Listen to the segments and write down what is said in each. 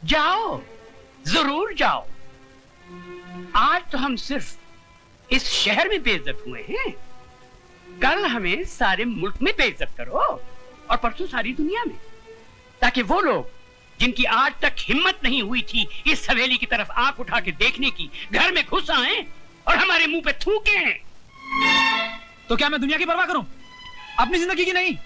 जाओ, जरूर जाओ। आज तो हम सिर्फ इस शहर में बेइज्जत हुए हैं, कल हमें सारे मुल्क में बेइज्जत करो और परसों सारी दुनिया में, ताकि वो लोग जिनकी आज तक हिम्मत नहीं हुई थी इस हवेली की तरफ आंख उठा के देखने की, घर में घुस आए और हमारे मुंह पे थूके। तो क्या मैं दुनिया की परवाह करूं, अपनी जिंदगी की नहीं?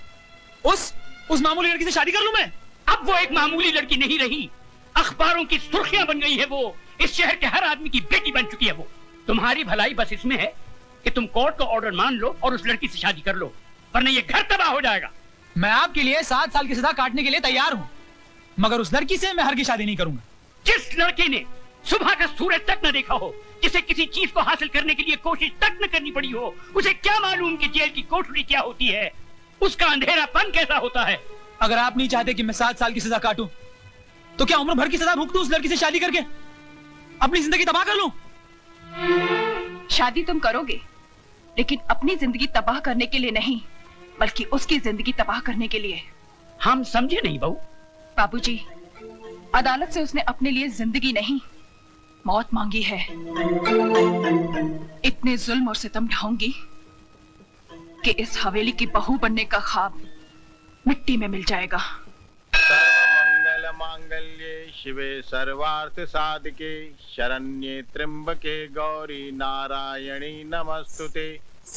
उस मामूली लड़की से शादी कर लूं मैं? अब वो एक मामूली लड़की नहीं रही, अखबारों की सुर्खियां बन गई है वो, इस शहर के हर आदमी की बेटी बन चुकी है वो। तुम्हारी भलाई बस इसमें है कि तुम कोर्ट का ऑर्डर मान लो और उस लड़की से शादी कर लो, वरना ये घर तबाह हो जाएगा। मैं आपके लिए 7 साल की सजा काटने के लिए तैयार हूं, मगर उस लड़की से मैं हरगिज़ शादी नहीं करूंगा। जिस लड़के ने सुबह का सूरज तक न देखा हो, जिसे किसी चीज को हासिल करने के लिए कोशिश तक न करनी पड़ी हो, उसे क्या मालूम कि जेल की कोठरी क्या होती है, उसका अंधेरापन कैसा होता है। अगर आप नहीं चाहते कि मैं 7 साल की सजा काटूं, तो क्या उम्र भर की सजा भुगतूं उस लड़की से शादी करके, अपनी जिंदगी तबाह कर लूं? शादी तुम करोगे, लेकिन अपनी जिंदगी तबाह करने के लिए नहीं, बल्कि उसकी जिंदगी तबाह करने के लिए। हम समझे नहीं बहू। बाबूजी, अदालत से उसने अपने लिए जिंदगी नहीं, मौत मांगी है। इतने जुल्म और सितम ढाऊंगी कि इस हवेली की बहू बनने का ख्वाब मिट्टी में मिल जाएगा। सर्वमंगल मांगल्ये शिवे सर्वार्थ साधिके शरण्ये त्र्यंबके गौरी नारायणी नमस्तुते।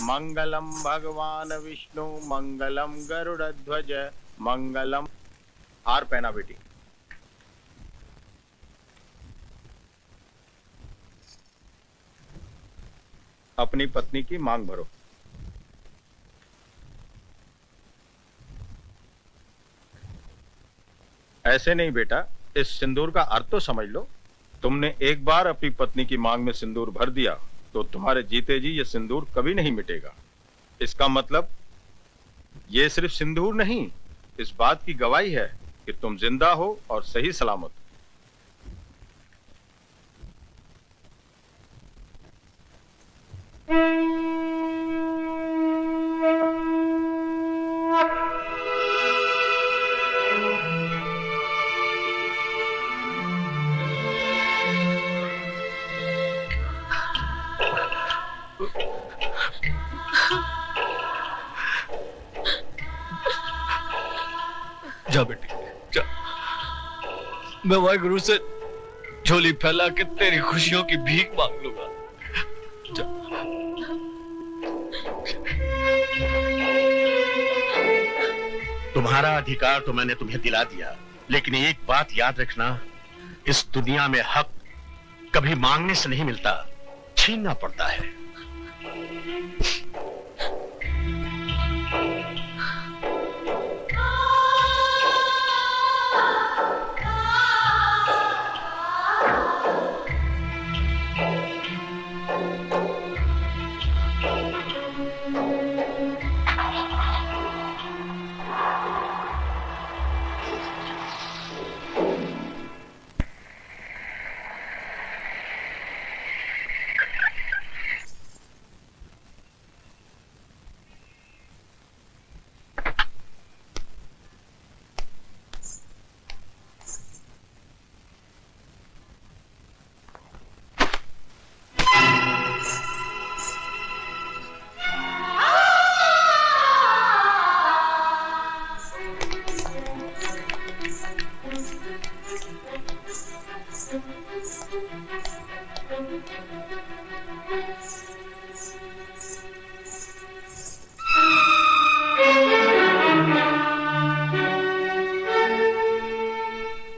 मंगलम भगवान विष्णु मंगलम गरुड़ध्वज मंगलम। हार पहना बेटी। अपनी पत्नी की मांग भरो। ऐसे नहीं बेटा, इस सिंदूर का अर्थ तो समझ लो। तुमने एक बार अपनी पत्नी की मांग में सिंदूर भर दिया तो तुम्हारे जीते जी ये सिंदूर कभी नहीं मिटेगा। इसका मतलब ये सिर्फ सिंदूर नहीं, इस बात की गवाही है कि तुम जिंदा हो और सही सलामत। जा बेटी जा, मैं वाहिगुरु से झोली फैला के तेरी खुशियों की भीख मांग लूंगा। जा। तुम्हारा अधिकार तो मैंने तुम्हें दिला दिया, लेकिन एक बात याद रखना, इस दुनिया में हक कभी मांगने से नहीं मिलता, छीनना पड़ता है।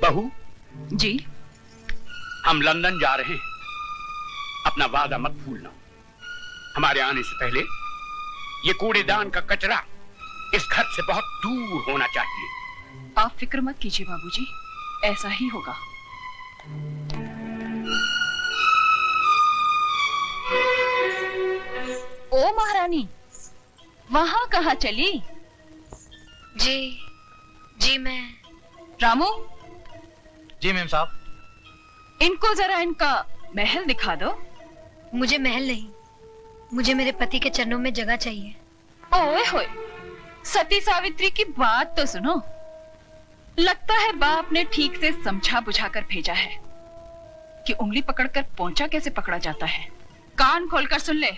बहू जी, हम लंदन जा रहे हैं, अपना वादा मत भूलना। हमारे आने से पहले ये कूड़ेदान का कचरा इस घर से बहुत दूर होना चाहिए। आप फिक्र मत कीजिए बाबूजी, ऐसा ही होगा। ओ महारानी, वहां कहाँ चली? जी मैं। रामू, जी मैम साहब। इनको जरा इनका महल दिखा दो। मुझे महल नहीं, मुझे मेरे पति के चरणों में जगह चाहिए। ओए होए, सती सावित्री की बात तो सुनो। लगता है बाप ने ठीक से समझा बुझाकर भेजा है कि उंगली पकड़कर पोंचा कैसे पकड़ा जाता है। कान खोलकर सुन ले,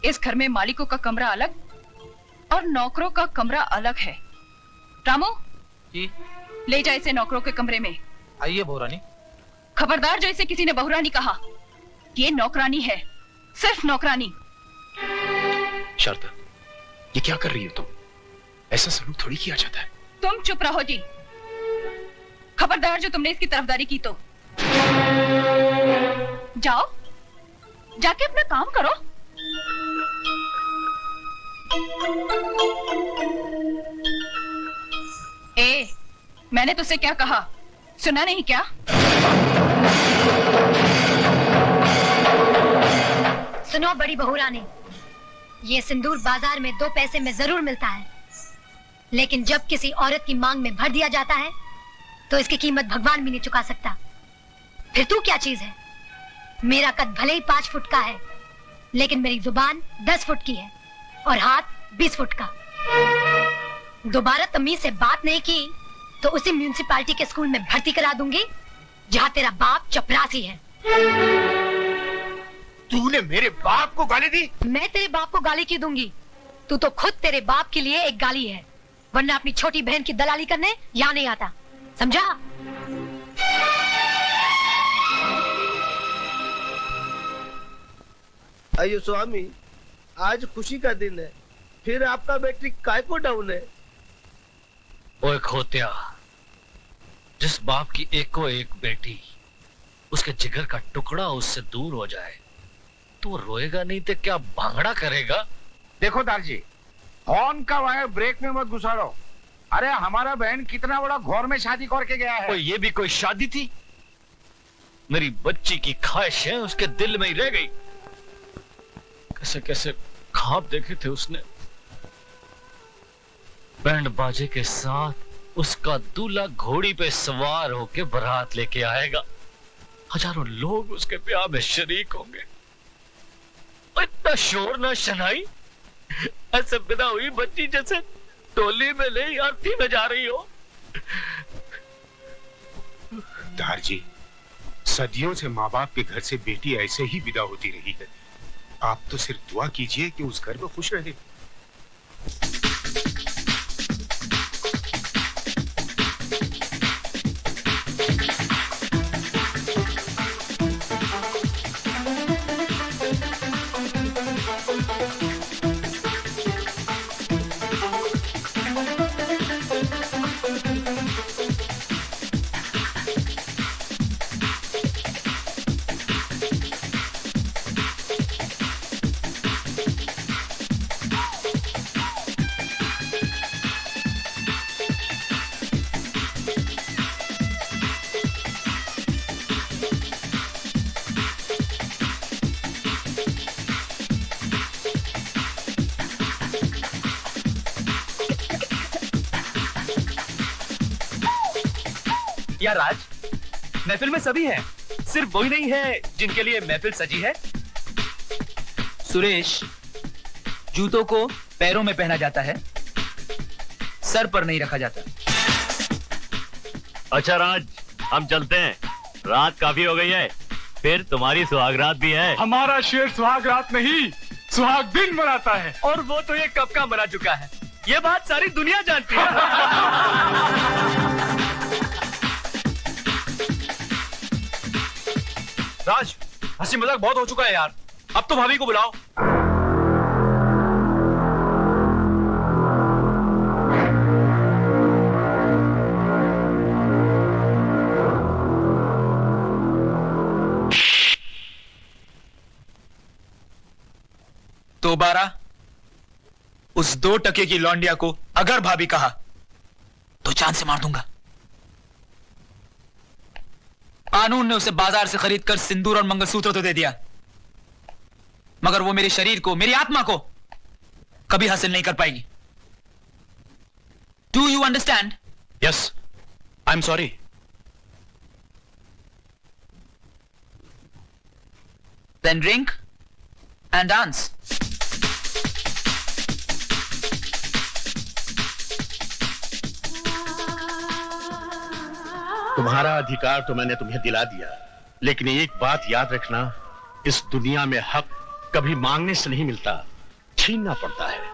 इस घर में मालिकों का कमरा अलग और नौकरों का कमरा अलग है। रामू जी? ले जा इसे नौकरों के कमरे में। आइए बहुरानी। खबरदार जो इसे किसी ने बहुरानी कहा, ये नौकरानी है, सिर्फ नौकरानी। शारदा, ये क्या कर रही हो तुम? ऐसा सलूक थोड़ी किया जाता है। तुम चुप रहो जी। खबरदार जो तुमने इसकी तरफदारी की तो जाओ, जाके अपना काम करो। ए, मैंने तुझसे क्या कहा, सुना नहीं क्या? सुनो बड़ी बहुरानी, ये सिंदूर बाजार में 2 पैसे में जरूर मिलता है, लेकिन जब किसी औरत की मांग में भर दिया जाता है तो इसकी कीमत भगवान भी नहीं चुका सकता। फिर तू क्या चीज है? मेरा कद भले ही 5 फुट का है, लेकिन मेरी जुबान 10 फुट की है और हाथ 20 फुट का। दोबारा तमीज से बात नहीं की तो उसी म्यूनिसिपालिटी के स्कूल में भर्ती करा दूंगी जहाँ तेरा बाप चपरासी है। तूने मेरे बाप को गाली दी? मैं तेरे बाप को गाली क्यों दूंगी? तू तो खुद तेरे बाप के लिए एक गाली है, वरना अपनी छोटी बहन की दलाली करने यहाँ नहीं आता, समझा? अयो स्वामी, आज खुशी का दिन है, फिर आपका बैटरी काय को डाउन है? ओए खोत्या, जिस बाप की एको एक बेटी उसके जिगर का टुकड़ा उससे दूर हो जाए तो वो रोएगा नहीं तो क्या भांगड़ा करेगा? देखो दारजी, हॉर्न का वायर ब्रेक में मत घुसाड़ो। अरे हमारा बहन कितना बड़ा घौर में शादी करके गया है। ये भी कोई शादी थी? मेरी बच्ची की ख्वाहिशें उसके दिल में ही रह गई। कैसे कैसे ख्वाब देखे थे उसने, बैंड बाजे के साथ उसका दूल्हा घोड़ी पे सवार होके बारात लेके आएगा, हजारों लोग उसके ब्याह में शरीक होंगे। इतना शोर ना शनाई, ऐसे बिना हुई बच्ची जैसे टोली में ले आरती में जा रही हो। दारजी, सदियों से माँ बाप के घर से बेटी ऐसे ही विदा होती रही है। आप तो सिर्फ दुआ कीजिए कि उस घर में खुश रहे। यार राज, महफिल में सभी हैं, सिर्फ वही नहीं है जिनके लिए महफिल सजी है। सुरेश, जूतों को पैरों में पहना जाता है, सर पर नहीं रखा जाता। अच्छा राज, हम चलते हैं, रात काफी हो गई है, फिर तुम्हारी सुहागरात भी है। हमारा शेर सुहागरात नहीं, सुहाग दिन मनाता है। और वो तो ये कब का मना चुका है, ये बात सारी दुनिया जानती है। राज, हंसी मजाक बहुत हो चुका है यार, अब तो भाभी को बुलाओ। दोबारा उस 2 टके की लौंडिया को अगर भाभी कहा तो जान से मार दूंगा। कानून ने उसे बाजार से खरीदकर सिंदूर और मंगलसूत्र तो दे दिया, मगर वो मेरे शरीर को, मेरी आत्मा को कभी हासिल नहीं कर पाएगी। Do you understand? Yes, I am sorry. Then drink and dance. तुम्हारा अधिकार तो मैंने तुम्हें दिला दिया, लेकिन एक बात याद रखना, इस दुनिया में हक कभी मांगने से नहीं मिलता, छीनना पड़ता है।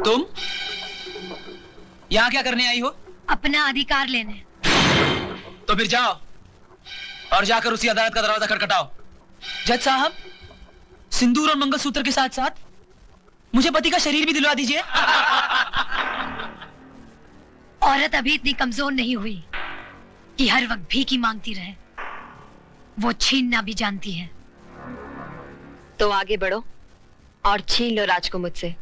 तुम यहाँ क्या करने आई हो? अपना अधिकार लेने। तो फिर जाओ और जाकर उसी अदालत का दरवाजा खटखटाओ। जज साहब, सिंदूर और मंगलसूत्र के साथ साथ मुझे पति का शरीर भी दिलवा दीजिए। औरत अभी इतनी कमजोर नहीं हुई कि हर वक्त भीख मांगती रहे। वो छीनना भी जानती है। तो आगे बढ़ो और छीन लो राज को मुझसे।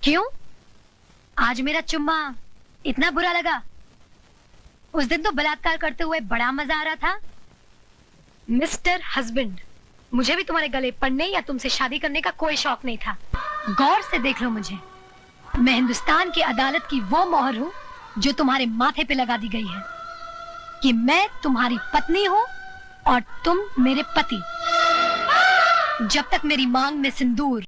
क्यों? आज मेरा चुम्मा इतना बुरा लगा? उस दिन तो बलात्कार करते हुए बड़ा मजा आ रहा था। मिस्टर हस्बैंड, मुझे भी तुम्हारे गले पड़ने या तुमसे शादी करने का कोई शौक नहीं था। गौर से देख लो मुझे। मैं हिंदुस्तान की अदालत की वो मोहर हूँ जो तुम्हारे माथे पे लगा दी गई है कि मैं तुम्हारी पत्नी हूँ और तुम मेरे पति। जब तक मेरी मांग में सिंदूर